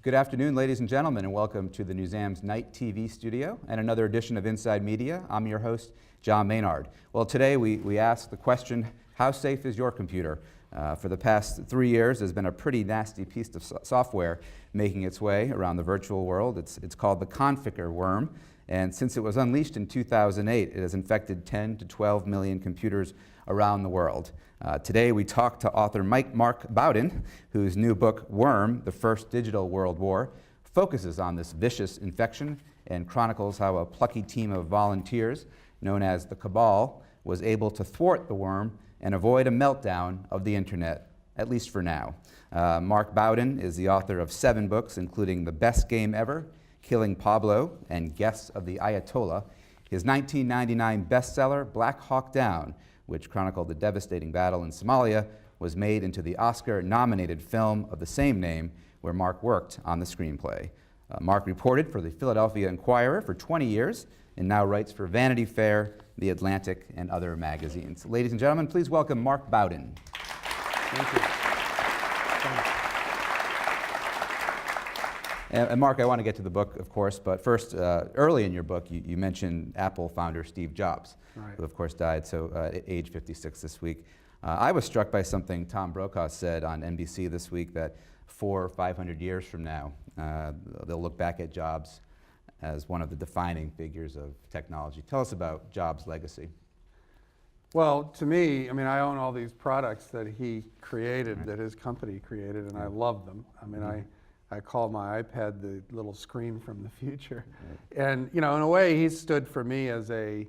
Good afternoon, ladies and gentlemen, and welcome to the Newsam's Night TV studio and another edition of Inside Media. I'm your host, John Maynard. Well, today we ask the question, how safe is your computer? For the past 3 years, there's been a pretty nasty piece of software making its way around the virtual world. It's called the Conficker worm, and since it was unleashed in 2008, it has infected 10 to 12 million computers around the world. Today we talk to author Mark Bowden, whose new book, Worm, The First Digital World War, focuses on this vicious infection and chronicles how a plucky team of volunteers, known as the Cabal, was able to thwart the worm and avoid a meltdown of the internet, at least for now. Mark Bowden is the author of 7 books, including The Best Game Ever, Killing Pablo, and Guests of the Ayatollah. His 1999 bestseller, Black Hawk Down, which chronicled the devastating battle in Somalia, was made into the Oscar-nominated film of the same name, where Mark worked on the screenplay. Mark reported for the Philadelphia Inquirer for 20 years and now writes for Vanity Fair, The Atlantic, and other magazines. Ladies and gentlemen, please welcome Mark Bowden. Thank you. And Mark, I want to get to the book, of course, but first, early in your book, you mentioned Apple founder Steve Jobs, Right. who of course died at age 56 this week. I was struck by something Tom Brokaw said on NBC this week, that 400 or 500 years from now, they'll look back at Jobs as one of the defining figures of technology. Tell us about Jobs' legacy. Well, to me, I mean, I own all these products that he created, right, that his company created, and I love them. I mean, I call my iPad the little screen from the future. Right. And, you know, in a way, he stood for me as an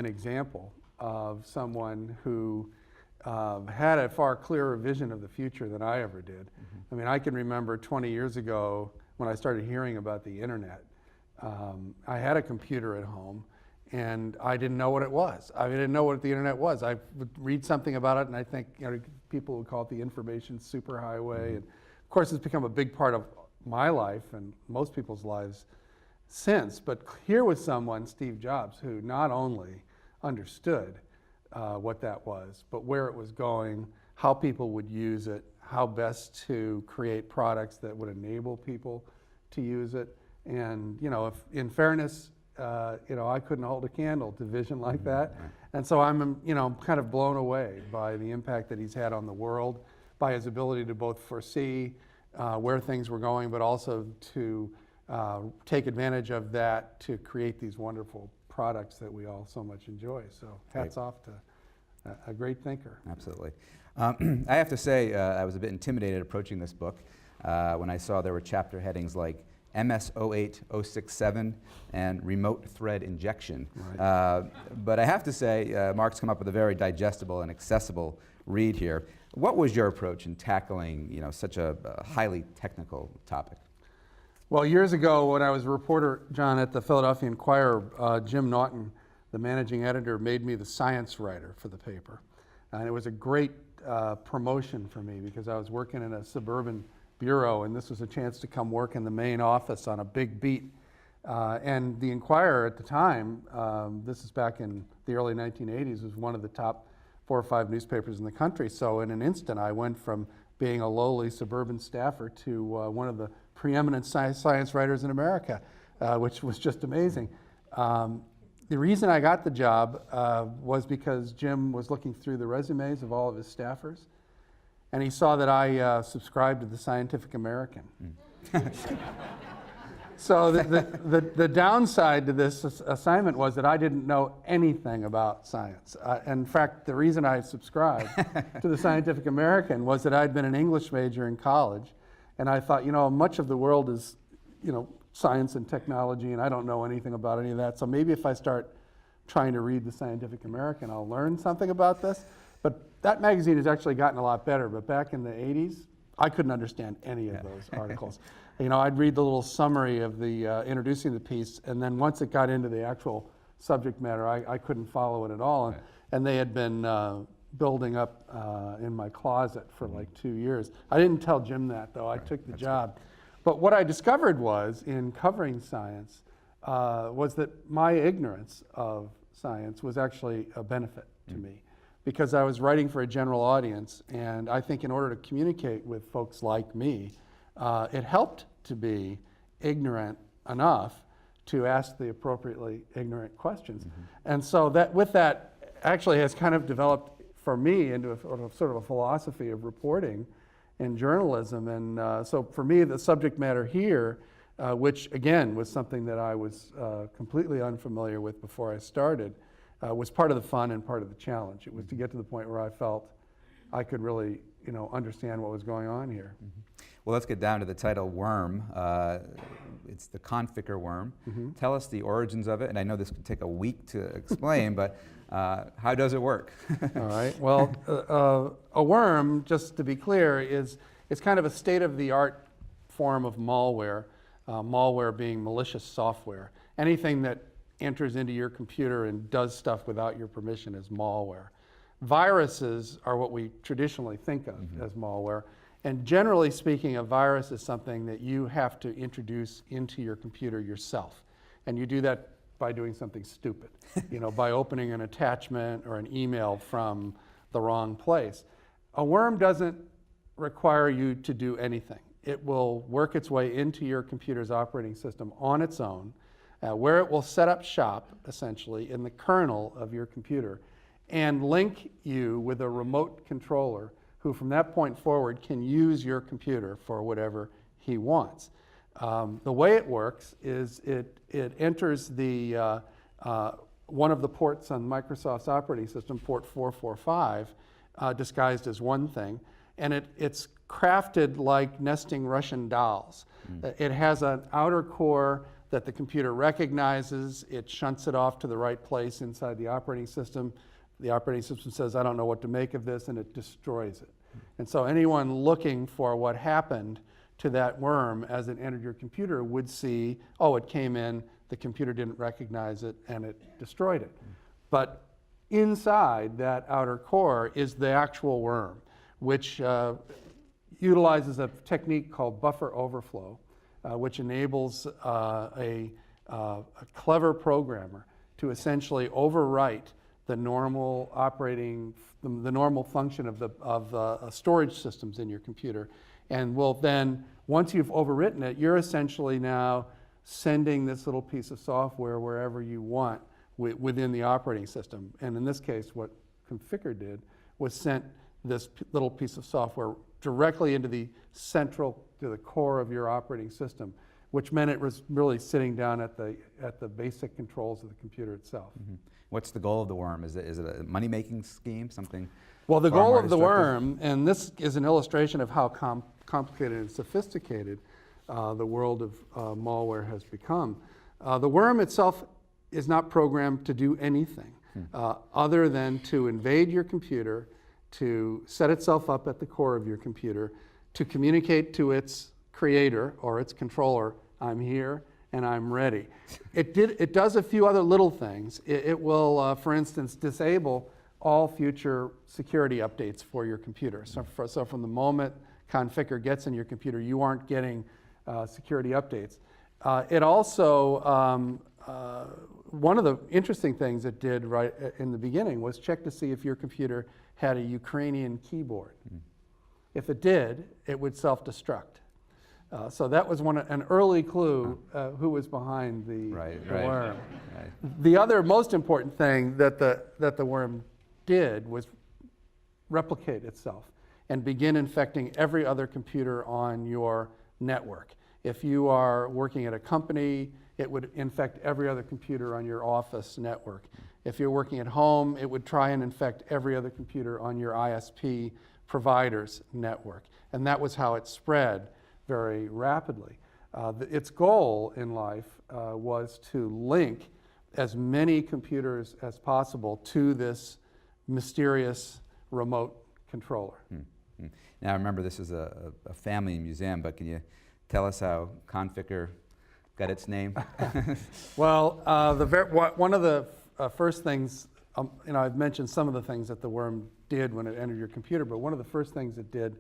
example of someone who had a far clearer vision of the future than I ever did. Mm-hmm. I mean, I can remember 20 years ago when I started hearing about the internet. I had a computer at home, and I didn't know what it was. I didn't know what the internet was. I would read something about it, and I think, you know, people would call it the information superhighway. Mm-hmm. And of course, it's become a big part of my life and most people's lives since. But here was someone, Steve Jobs, who not only understood what that was, but where it was going, how people would use it, how best to create products that would enable people to use it. And, you know, if, in fairness, you know, I couldn't hold a candle to vision like that. And so I'm, you know, kind of blown away by the impact that he's had on the world, by his ability to both foresee where things were going, but also to take advantage of that to create these wonderful products that we all so much enjoy. So hats off to a great thinker. Absolutely. I have to say, I was a bit intimidated approaching this book when I saw there were chapter headings like MS-08067 and remote thread injection. Right. But I have to say, Mark's come up with a very digestible and accessible read here. What was your approach in tackling, you know, such a highly technical topic? Well, years ago, when I was a reporter, John, at the Philadelphia Inquirer, Jim Naughton, the managing editor, made me the science writer for the paper. And it was a great promotion for me because I was working in a suburban bureau, and this was a chance to come work in the main office on a big beat. And the Inquirer at the time, this is back in the early 1980s, was one of the top 4 or 5 newspapers in the country. So in an instant, I went from being a lowly suburban staffer to one of the preeminent science writers in America, which was just amazing. The reason I got the job was because Jim was looking through the resumes of all of his staffers, and he saw that I subscribed to the Scientific American. So the downside to this assignment was that I didn't know anything about science. In fact, the reason I subscribed to the Scientific American was that I'd been an English major in college, and I thought, you know, much of the world is, you know, science and technology, and I don't know anything about any of that. So maybe if I start trying to read the Scientific American, I'll learn something about this. But that magazine has actually gotten a lot better. But back in the 80s, I couldn't understand any of those articles. You know, I'd read the little summary of the introducing the piece, and then once it got into the actual subject matter, I couldn't follow it at all. And they had been building up in my closet for like 2 years. I didn't tell Jim that, though. I took the job. But what I discovered was, in covering science, was that my ignorance of science was actually a benefit to me, because I was writing for a general audience, and I think in order to communicate with folks like me, it helped to be ignorant enough to ask the appropriately ignorant questions. And so that actually has kind of developed for me into a sort of a philosophy of reporting in journalism. And so for me, the subject matter here, which again was something that I was completely unfamiliar with before I started, was part of the fun and part of the challenge. It was to get to the point where I felt I could really, understand what was going on here. Well, let's get down to the title, Worm. It's the Conficker worm. Tell us the origins of it, and I know this could take a week to explain, but how does it work? All right. Well, a worm, just to be clear, it's kind of a state-of-the-art form of malware. Malware being malicious software. Anything that enters into your computer and does stuff without your permission is malware. Viruses are what we traditionally think of as malware. And generally speaking, a virus is something that you have to introduce into your computer yourself. And you do that by doing something stupid, by opening an attachment or an email from the wrong place. A worm doesn't require you to do anything. It will work its way into your computer's operating system on its own, where it will set up shop, essentially, in the kernel of your computer, and link you with a remote controller who from that point forward can use your computer for whatever he wants. The way it works is it enters the one of the ports on Microsoft's operating system, port 445, disguised as one thing, and it's crafted like nesting Russian dolls. It has an outer core that the computer recognizes. It shunts it off to the right place inside the operating system. The operating system says, I don't know what to make of this, and it destroys it. And so anyone looking for what happened to that worm as it entered your computer would see, oh, it came in, the computer didn't recognize it, and it destroyed it. But inside that outer core is the actual worm, which utilizes a technique called buffer overflow, which enables a clever programmer to essentially overwrite the normal the normal function of storage systems in your computer, and will then, once you've overwritten it, you're essentially now sending this little piece of software wherever you want within the operating system. And in this case, what Conficker did was sent this little piece of software directly into the core of your operating system, which meant it was really sitting down at the basic controls of the computer itself. What's the goal of the worm? Is it a money-making scheme, something? Well, the far goal more of the destructive? worm, and this is an illustration of how complicated and sophisticated the world of malware has become. The worm itself is not programmed to do anything other than to invade your computer, to set itself up at the core of your computer, to communicate to its creator or its controller, I'm here and I'm ready. It does a few other little things. It will, for instance, disable all future security updates for your computer. So from the moment Conficker gets in your computer, you aren't getting security updates. It also, one of the interesting things it did right in the beginning was check to see if your computer had a Ukrainian keyboard. If it did, it would self-destruct. So that was an early clue who was behind the worm. Right. The other most important thing that the worm did was replicate itself and begin infecting every other computer on your network. If you are working at a company, it would infect every other computer on your office network. If you're working at home, it would try and infect every other computer on your ISP provider's network. And that was how it spread very rapidly. Its goal in life was to link as many computers as possible to this mysterious remote controller. Now remember, this is a family museum, but can you tell us how Conficker got its name? Well, one of the first things, I've mentioned some of the things that the worm did when it entered your computer, but one of the first things it did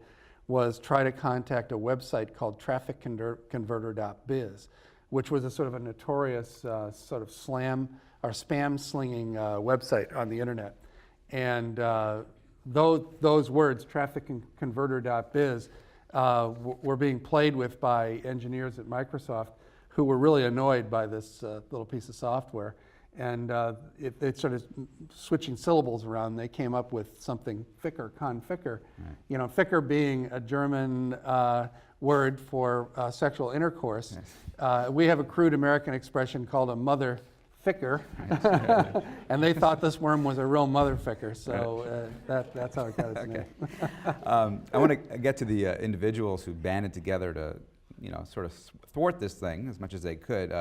was try to contact a website called trafficconverter.biz, which was a sort of a notorious sort of spam slinging website on the internet. And those words, trafficconverter.biz, were being played with by engineers at Microsoft who were really annoyed by this little piece of software. And they started switching syllables around. They came up with something Ficker, Conficker. Right. You know, Ficker being a German word for sexual intercourse. Yes. We have a crude American expression called a mother ficker, and they thought this worm was a real mother ficker, so that's how it got its name. I want to get to the individuals who banded together to, sort of thwart this thing as much as they could.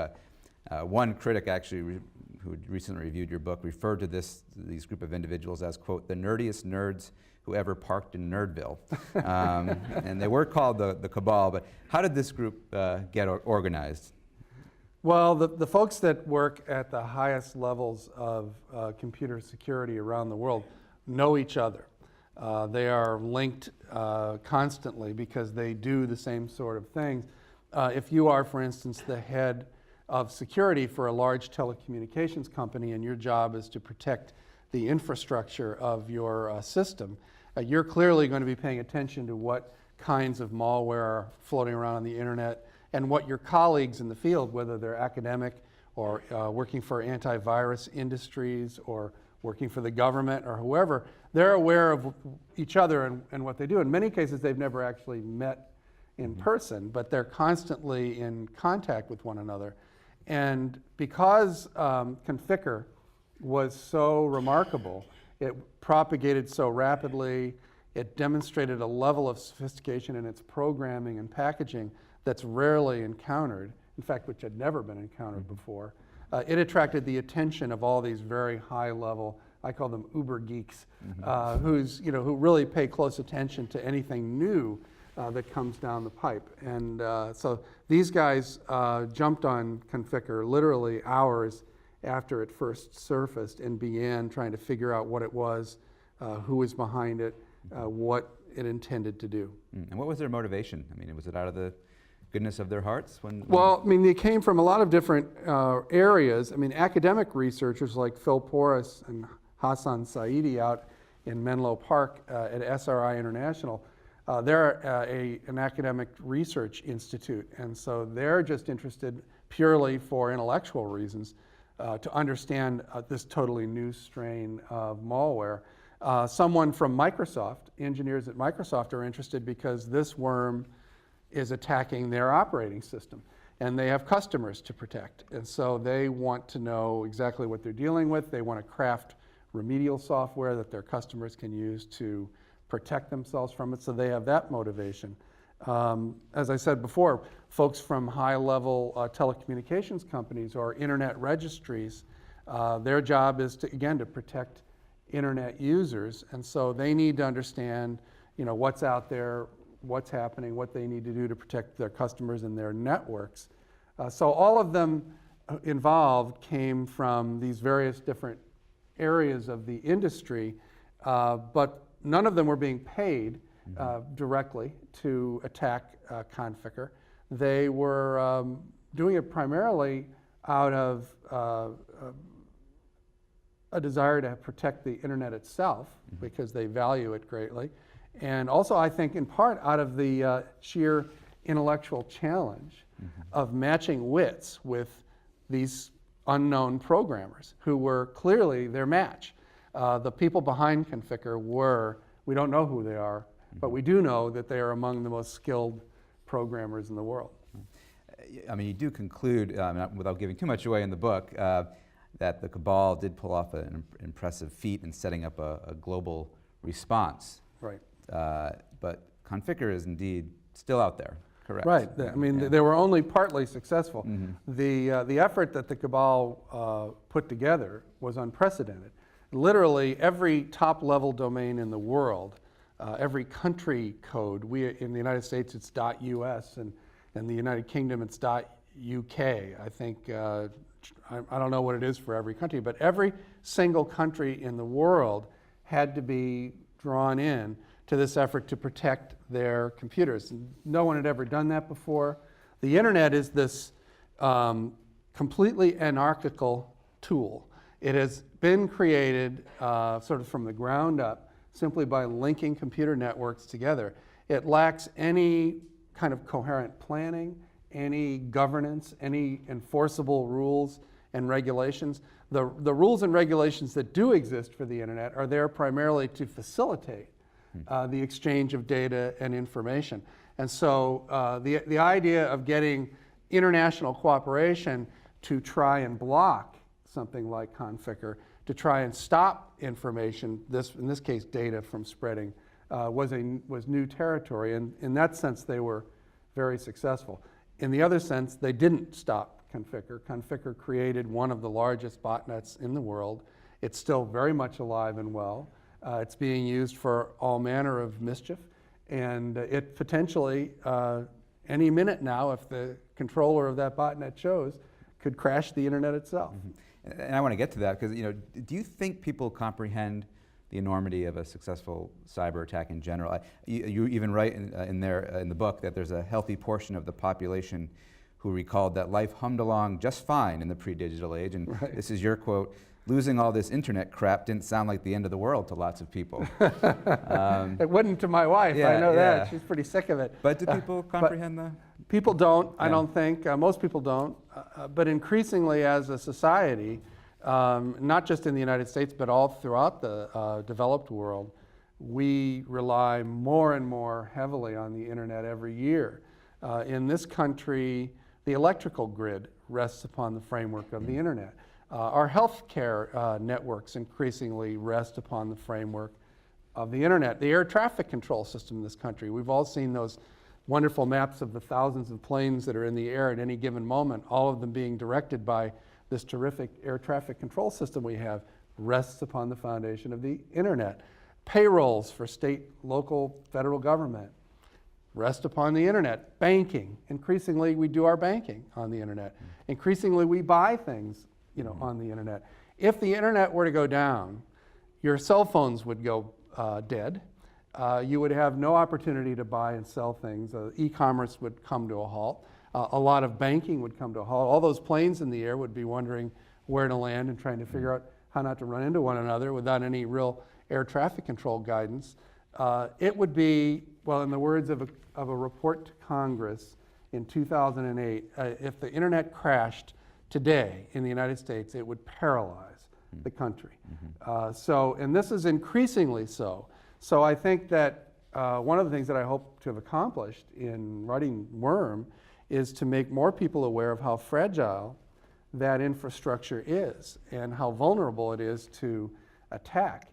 One critic actually, who recently reviewed your book, referred to these group of individuals as, quote, the nerdiest nerds who ever parked in Nerdville. And they were called the Cabal, but how did this group get organized? Well, the folks that work at the highest levels of computer security around the world know each other. They are linked constantly because they do the same sort of things. If you are, for instance, the head of security for a large telecommunications company and your job is to protect the infrastructure of your system, you're clearly going to be paying attention to what kinds of malware are floating around on the internet, and what your colleagues in the field, whether they're academic or working for antivirus industries or working for the government or whoever, they're aware of each other and what they do. In many cases, they've never actually met in person, but they're constantly in contact with one another. And because Conficker was so remarkable, it propagated so rapidly, it demonstrated a level of sophistication in its programming and packaging that's rarely encountered, in fact, which had never been encountered before. It attracted the attention of all these very high-level, I call them uber geeks, who really pay close attention to anything new that comes down the pipe. And so these guys jumped on Conficker literally hours after it first surfaced and began trying to figure out what it was, who was behind it, what it intended to do. And what was their motivation? I mean, was it out of the goodness of their hearts? Well, I mean, they came from a lot of different areas. I mean, academic researchers like Phil Porras and Hassan Saidi out in Menlo Park at SRI International, they're an academic research institute, and so they're just interested purely for intellectual reasons to understand this totally new strain of malware. Someone from Microsoft, engineers at Microsoft, are interested because this worm is attacking their operating system, and they have customers to protect, and so they want to know exactly what they're dealing with. They want to craft remedial software that their customers can use to protect themselves from it, so they have that motivation. As I said before, folks from high-level telecommunications companies or internet registries, their job is to, again, to protect internet users, and so they need to understand, what's out there, what's happening, what they need to do to protect their customers and their networks. So all of them involved came from these various different areas of the industry, but none of them were being paid directly to attack Conficker. They were doing it primarily out of a desire to protect the internet itself, because they value it greatly. And also, I think, in part, out of the sheer intellectual challenge of matching wits with these unknown programmers who were clearly their match. The people behind Conficker we don't know who they are, but we do know that they are among the most skilled programmers in the world. I mean, you do conclude, without giving too much away in the book, that the Cabal did pull off an impressive feat in setting up a global response. Right. But Conficker is indeed still out there, correct? Right. I mean, they were only partly successful. The effort that the Cabal put together was unprecedented. Literally, every top-level domain in the world, every country code, in the United States it's .us, and in the United Kingdom it's .uk. I think, I don't know what it is for every country, but every single country in the world had to be drawn in to this effort to protect their computers. No one had ever done that before. The internet is this completely anarchical tool. It has been created sort of from the ground up simply by linking computer networks together. It lacks any kind of coherent planning, any governance, any enforceable rules and regulations. The rules and regulations that do exist for the internet are there primarily to facilitate the exchange of data and information. And so the idea of getting international cooperation to try and block something like Conficker, to try and stop information, in this case data, from spreading, was new territory. And in that sense, they were very successful. In the other sense, they didn't stop Conficker. Conficker created one of the largest botnets in the world. It's still very much alive and well. It's being used for all manner of mischief. And it potentially, any minute now, if the controller of that botnet chose, could crash the internet itself. Mm-hmm. And I want to get to that because, do you think people comprehend the enormity of a successful cyber attack in general? You even write in the book that there's a healthy portion of the population who recalled that life hummed along just fine in the pre-digital age. And right. This is your quote: "Losing all this internet crap didn't sound like the end of the world to lots of people." It wouldn't to my wife, I know that. She's pretty sick of it. But do people comprehend that? People don't, I don't think. Most people don't. But increasingly as a society, not just in the United States, but all throughout the developed world, we rely more and more heavily on the internet every year. In this country, the electrical grid rests upon the framework of the internet. Our healthcare networks increasingly rest upon the framework of the internet. The air traffic control system in this country, we've all seen those wonderful maps of the thousands of planes that are in the air at any given moment, all of them being directed by this terrific air traffic control system we have, rests upon the foundation of the internet. Payrolls for state, local, federal government rest upon the internet. Banking, increasingly we do our banking on the internet. Increasingly we buy things on the internet. If the internet were to go down, your cell phones would go dead. You would have no opportunity to buy and sell things. E-commerce would come to a halt. A lot of banking would come to a halt. All those planes in the air would be wondering where to land and trying to figure out how not to run into one another without any real air traffic control guidance. It would be, well, in the words of a report to Congress in 2008, if the internet crashed today in the United States, it would paralyze the country. And this is increasingly so. So I think that one of the things that I hope to have accomplished in writing Worm is to make more people aware of how fragile that infrastructure is and how vulnerable it is to attack.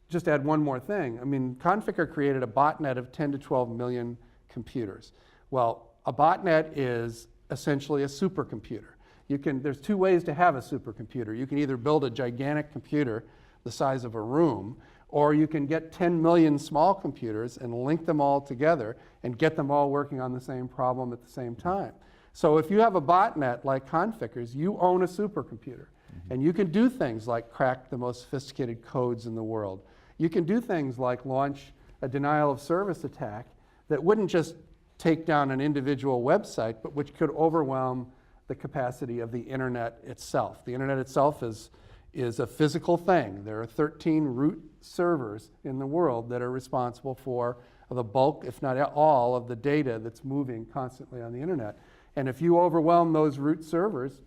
Just add one more thing. I mean, Conficker created a botnet of 10 to 12 million computers. Well, a botnet is essentially a supercomputer. There's two ways to have a supercomputer. You can either build a gigantic computer the size of a room, or you can get 10 million small computers and link them all together and get them all working on the same problem at the same time. So if you have a botnet like Conficker's, you own a supercomputer. And you can do things like crack the most sophisticated codes in the world. You can do things like launch a denial of service attack that wouldn't just take down an individual website, but which could overwhelm the capacity of the internet itself. The internet itself is a physical thing. There are 13 root servers in the world that are responsible for the bulk, if not all, of the data that's moving constantly on the internet. And if you overwhelm those root servers,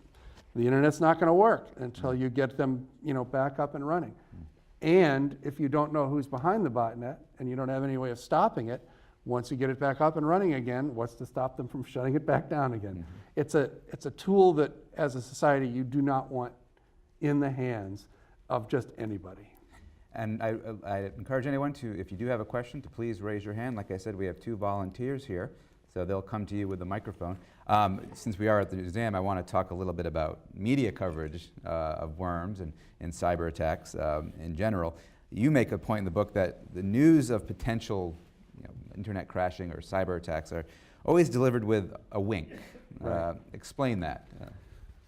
the internet's not going to work until you get them, back up and running. And if you don't know who's behind the botnet and you don't have any way of stopping it, once you get it back up and running again, what's to stop them from shutting it back down again? It's a tool that, as a society, you do not want in the hands of just anybody. And I encourage anyone to, if you do have a question, to please raise your hand. Like I said, we have 2 volunteers here, so they'll come to you with the microphone. Since we are at the museum, I want to talk a little bit about media coverage of worms and cyber attacks in general. You make a point in the book that the news of potential internet crashing or cyber attacks are always delivered with a wink. Right. Explain that.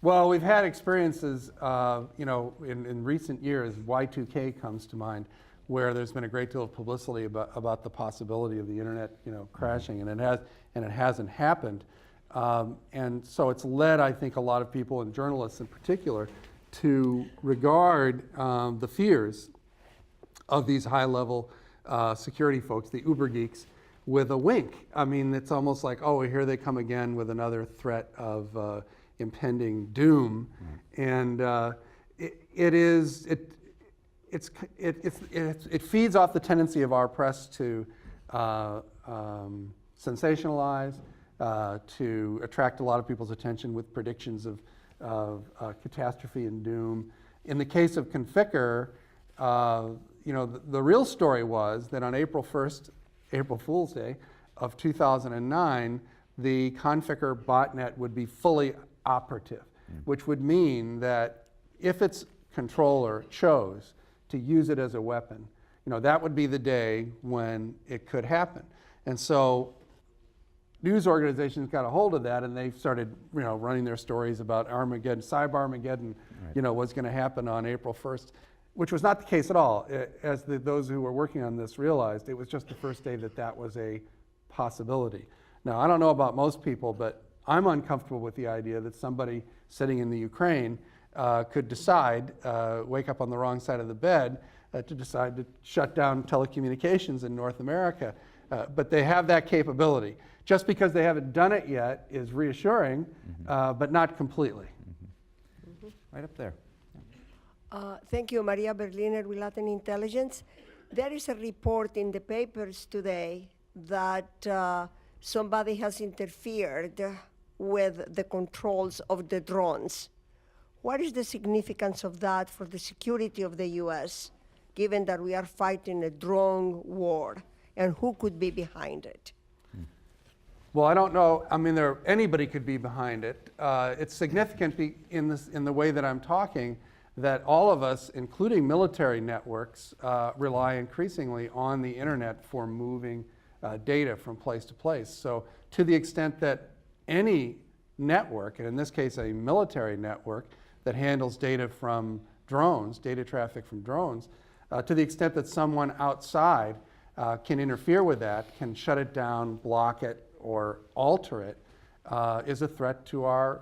Well, we've had experiences, in recent years. Y2K comes to mind, where there's been a great deal of publicity about the possibility of the internet, crashing, and it hasn't happened. And so it's led, I think, a lot of people, and journalists in particular, to regard the fears of these high-level security folks, the uber geeks, with a wink. I mean, it's almost like, oh, here they come again with another threat of impending doom, and it feeds off the tendency of our press to sensationalize, to attract a lot of people's attention with predictions of catastrophe and doom. In the case of Conficker, the real story was that on April 1st, April Fool's Day of 2009, the Conficker botnet would be fully operative, which would mean that if its controller chose to use it as a weapon, that would be the day when it could happen. And so news organizations got a hold of that, and they started, running their stories about Armageddon, Cyber Armageddon, what's going to happen on April 1st, which was not the case at all. As those who were working on this realized, it was just the first day that was a possibility. Now, I don't know about most people, but I'm uncomfortable with the idea that somebody sitting in the Ukraine could decide, wake up on the wrong side of the bed, to decide to shut down telecommunications in North America. But they have that capability. Just because they haven't done it yet is reassuring, but not completely. Right up there. Thank you, Maria Berliner with Latin Intelligence. There is a report in the papers today that somebody has interfered with the controls of the drones. What is the significance of that for the security of the U.S., given that we are fighting a drone war, and who could be behind it? Well, I don't know. I mean, anybody could be behind it. It's significant in the way that I'm talking, that all of us, including military networks, rely increasingly on the internet for moving data from place to place. So to the extent that any network, and in this case a military network, that handles data from drones, data traffic from drones, to the extent that someone outside can interfere with that, can shut it down, block it, or alter it, is a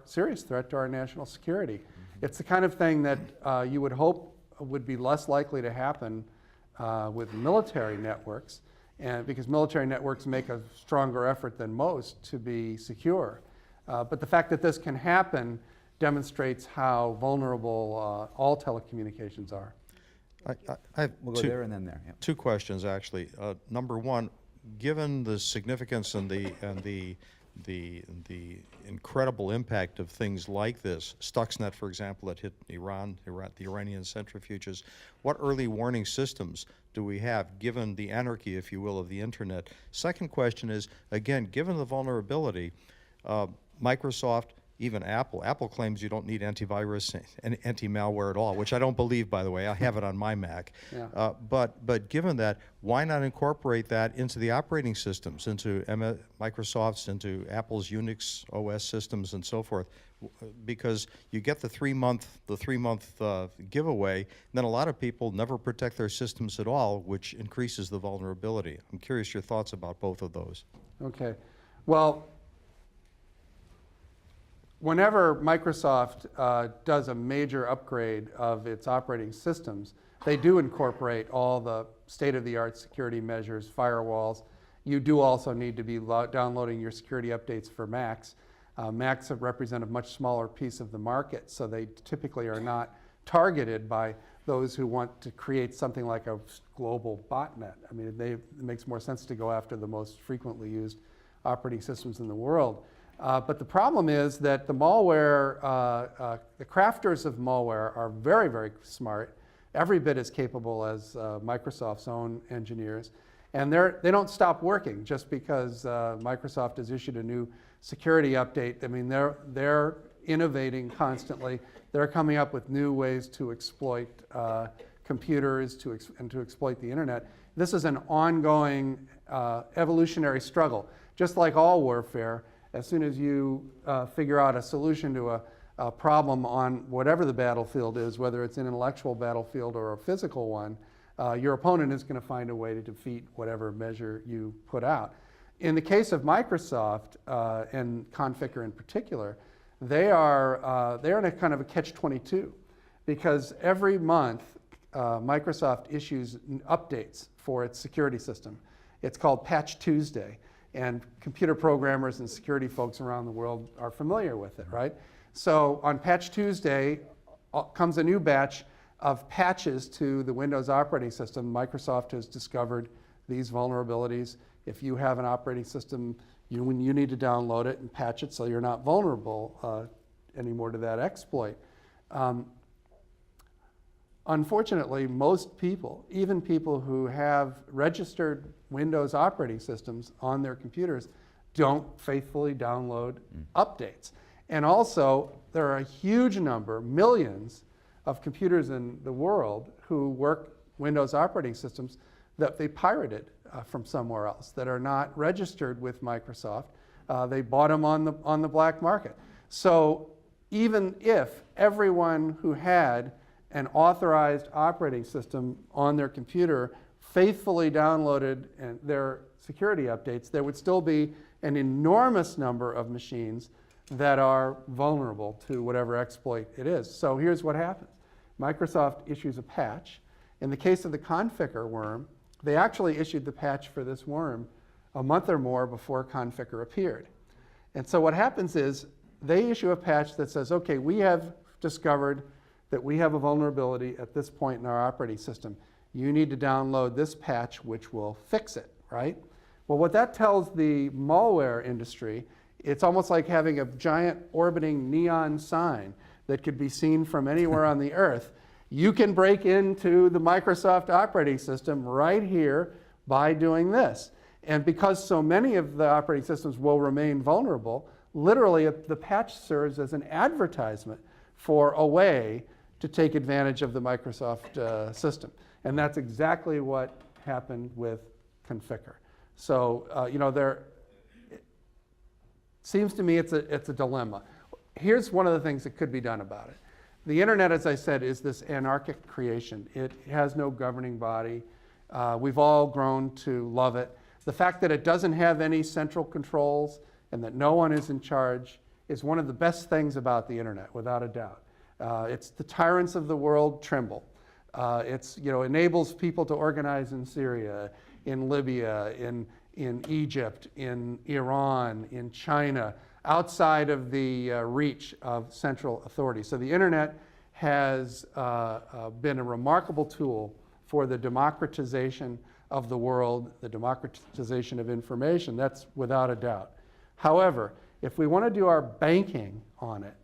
serious threat to our national security. It's the kind of thing that you would hope would be less likely to happen with military networks, and because military networks make a stronger effort than most to be secure. But the fact that this can happen demonstrates how vulnerable all telecommunications are. I have We'll go there and then there. Yep. two questions, actually. Number one, given the significance and the incredible impact of things like this, Stuxnet, for example, that hit Iran, the Iranian centrifuges, what early warning systems do we have, given the anarchy, if you will, of the internet? Second question is, again, given the vulnerability, Microsoft, even Apple claims you don't need antivirus and anti-malware at all, which I don't believe, by the way. I have it on my Mac. Yeah. But given that, why not incorporate that into the operating systems, into Microsoft's, into Apple's Unix OS systems and so forth? Because you get the three-month giveaway, and then a lot of people never protect their systems at all, which increases the vulnerability. I'm curious your thoughts about both of those. Okay. Well, whenever Microsoft does a major upgrade of its operating systems, they do incorporate all the state-of-the-art security measures, firewalls. You do also need to be downloading your security updates for Macs. Macs represent a much smaller piece of the market, so they typically are not targeted by those who want to create something like a global botnet. I mean, it makes more sense to go after the most frequently used operating systems in the world. But the problem is that the malware, the crafters of malware are very, very smart, every bit as capable as Microsoft's own engineers. And they don't stop working just because Microsoft has issued a new security update. I mean, they're innovating constantly. They're coming up with new ways to exploit computers and to exploit the internet. This is an ongoing evolutionary struggle. Just like all warfare, as soon as you figure out a solution to a problem on whatever the battlefield is, whether it's an intellectual battlefield or a physical one, your opponent is going to find a way to defeat whatever measure you put out. In the case of Microsoft and Conficker in particular, they're in a kind of a catch-22, because every month Microsoft issues updates for its security system. It's called Patch Tuesday. And computer programmers and security folks around the world are familiar with it, right? So on Patch Tuesday comes a new batch of patches to the Windows operating system. Microsoft has discovered these vulnerabilities. If you have an operating system, you need to download it and patch it so you're not vulnerable anymore to that exploit. Unfortunately, most people, even people who have registered Windows operating systems on their computers, don't faithfully download updates. And also, there are a huge number, millions, of computers in the world who work Windows operating systems that they pirated from somewhere else, that are not registered with Microsoft. They bought them on the black market. So even if everyone who had an authorized operating system on their computer faithfully downloaded their security updates, there would still be an enormous number of machines that are vulnerable to whatever exploit it is. So here's what happens. Microsoft issues a patch. In the case of the Conficker worm, they actually issued the patch for this worm a month or more before Conficker appeared. And so what happens is they issue a patch that says, okay, we have discovered that we have a vulnerability at this point in our operating system. You need to download this patch which will fix it, right? Well, what that tells the malware industry, it's almost like having a giant orbiting neon sign that could be seen from anywhere on the earth. You can break into the Microsoft operating system right here by doing this. And because so many of the operating systems will remain vulnerable, literally the patch serves as an advertisement for a way to take advantage of the Microsoft system. And that's exactly what happened with Conficker. So, it seems to me it's a dilemma. Here's one of the things that could be done about it. The internet, as I said, is this anarchic creation. It has no governing body. We've all grown to love it. The fact that it doesn't have any central controls and that no one is in charge is one of the best things about the internet, without a doubt. It's the tyrants of the world tremble. It enables people to organize in Syria, in Libya, in Egypt, in Iran, in China, outside of the reach of central authority. So the internet has been a remarkable tool for the democratization of the world, the democratization of information. That's without a doubt. However, if we want to do our banking on it,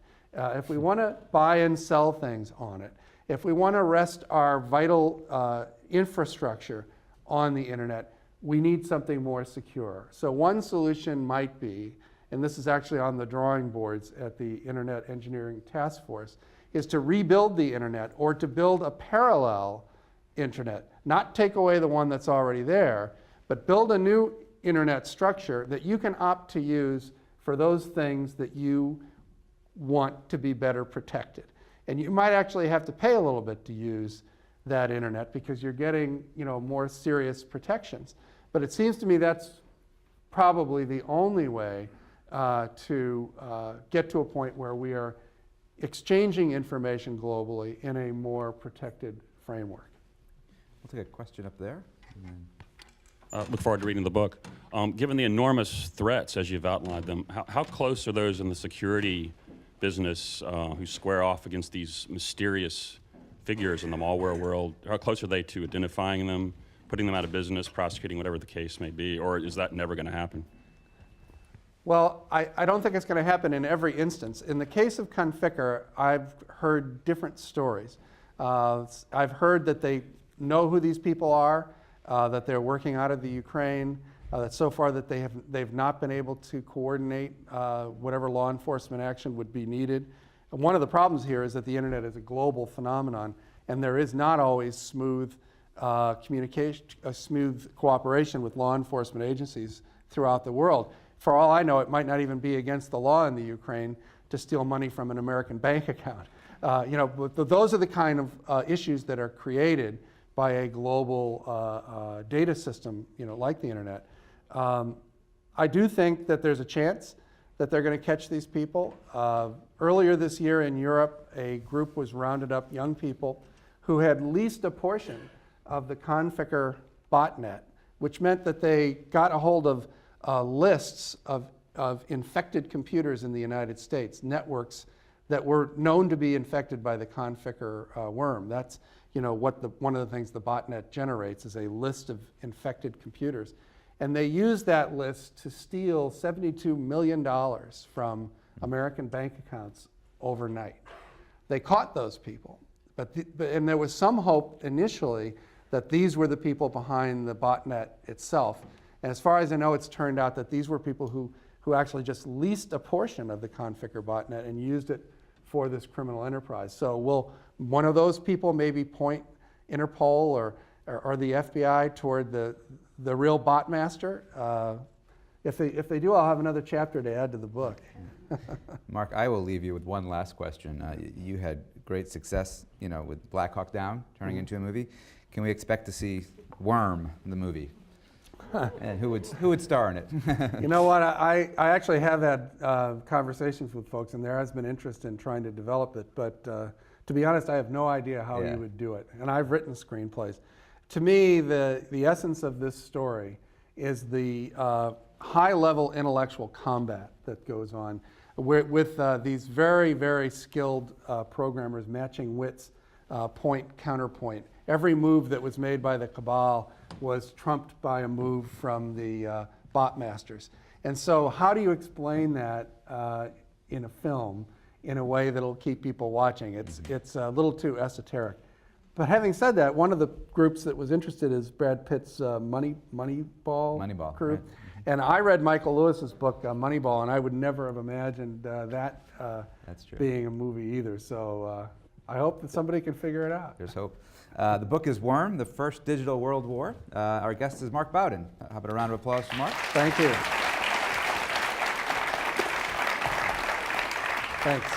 if we want to buy and sell things on it, if we want to rest our vital infrastructure on the internet, we need something more secure. So one solution might be, and this is actually on the drawing boards at the Internet Engineering Task Force, is to rebuild the internet or to build a parallel internet. Not take away the one that's already there, but build a new internet structure that you can opt to use for those things that you want to be better protected. And you might actually have to pay a little bit to use that internet because you're getting, more serious protections. But it seems to me that's probably the only way to get to a point where we are exchanging information globally in a more protected framework. We'll take a question up there. Look forward to reading the book. Given the enormous threats as you've outlined them, how close are those in the security business who square off against these mysterious figures in the malware world? How close are they to identifying them, putting them out of business, prosecuting, whatever the case may be, or is that never going to happen? Well, I don't think it's going to happen in every instance. In the case of Conficker, I've heard different stories. I've heard that they know who these people are, that they're working out of the Ukraine, that so far that they've not been able to coordinate whatever law enforcement action would be needed. And one of the problems here is that the internet is a global phenomenon, and there is not always smooth communication, smooth cooperation with law enforcement agencies throughout the world. For all I know, it might not even be against the law in the Ukraine to steal money from an American bank account. But those are the kind of issues that are created by a global data system, like the internet. I do think that there's a chance that they're going to catch these people. Earlier this year in Europe, a group was rounded up, young people, who had leased a portion of the Conficker botnet which meant that they got a hold of lists of infected computers in the United States, networks that were known to be infected by the Conficker worm. That's one of the things the botnet generates is a list of infected computers. And they used that list to steal $72 million from American bank accounts overnight. They caught those people, and there was some hope initially that these were the people behind the botnet itself. And as far as I know, it's turned out that these were people who actually just leased a portion of the Conficker botnet and used it for this criminal enterprise. So will one of those people maybe point Interpol or the FBI toward the real bot master? If they do, I'll have another chapter to add to the book. Mark, I will leave you with one last question. You had great success, with Black Hawk Down turning into a movie. Can we expect to see Worm, the movie? And who would star in it? You know what? I actually have had conversations with folks, and there has been interest in trying to develop it. But to be honest, I have no idea how you would do it. And I've written screenplays. To me, the essence of this story is the high-level intellectual combat that goes on with these very, very skilled programmers matching wits, point, counterpoint. Every move that was made by the Cabal was trumped by a move from the bot masters. And so how do you explain that in a film in a way that'll keep people watching? It's a little too esoteric. But having said that, one of the groups that was interested is Brad Pitt's Moneyball crew. Right. And I read Michael Lewis's book, Moneyball, and I would never have imagined that That's true. being a movie either. So I hope that somebody can figure it out. There's hope. The book is Worm, the First Digital World War. Our guest is Mark Bowden. How about a round of applause for Mark? Thank you. Thanks.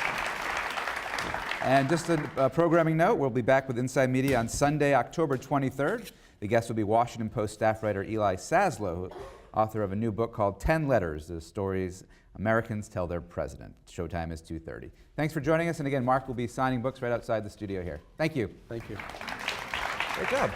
And just a programming note, we'll be back with Inside Media on Sunday, October 23rd. The guest will be Washington Post staff writer Eli Saslow, author of a new book called 10 Letters, the stories Americans tell their president. Showtime is 2:30. Thanks for joining us. And again, Mark will be signing books right outside the studio here. Thank you. Thank you. Great job.